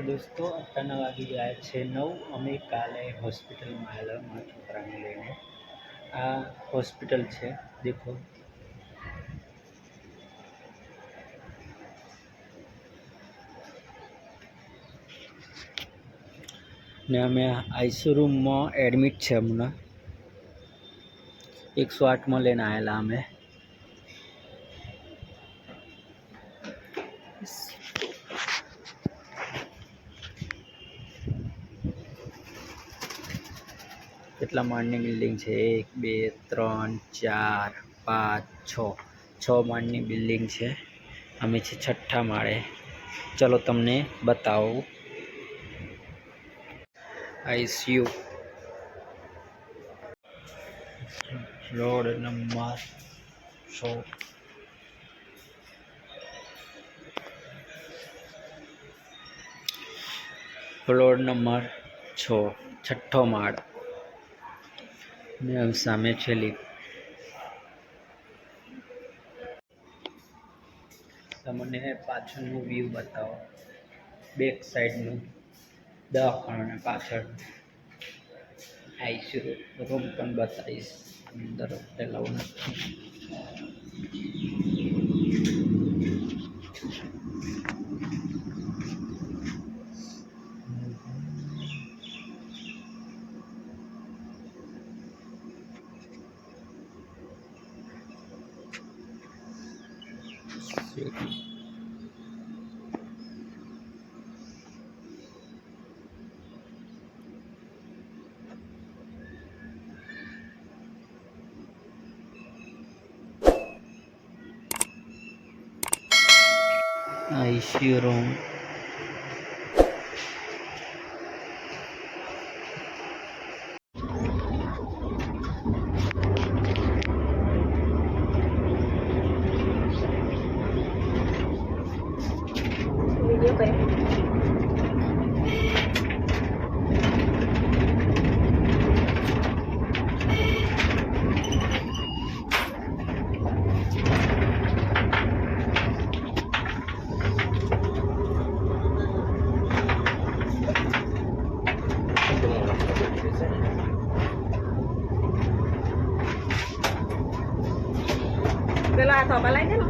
દોસ્તો અત્યારના વાગી ગયા છે 9। અમે કાલે હોસ્પિટલમાં આવેલા મારા છોકરાને લઈને। આ હોસ્પિટલ છે, દેખો। ને અમે આઈસીયુ રૂમમાં એડમિટ છે હમણાં। 108માં લઈને આવેલા અમે। કેટલા માળની બિલ્ડિંગ છે? 1 2 3 4 5 6 માળની બિલ્ડિંગ છે। અમે છે 6ઠ્ઠા માળે। ચલો તમને બતાવું ICU floor number 6। Floor number 6, 6ઠ્ઠો માળ। ને સામે છે લિફ્ટ। તમને પાછળનું વ્યૂ બતાવો, બેક સાઈડનું દવાખાના પાછળ આઈસીયુ રૂમ પણ બતાવીશ। અંદર પેલાવું નથી। આઈસીયુ રૂમ वीडियो करें। પેલા હાથ ઓપા લાઈ દે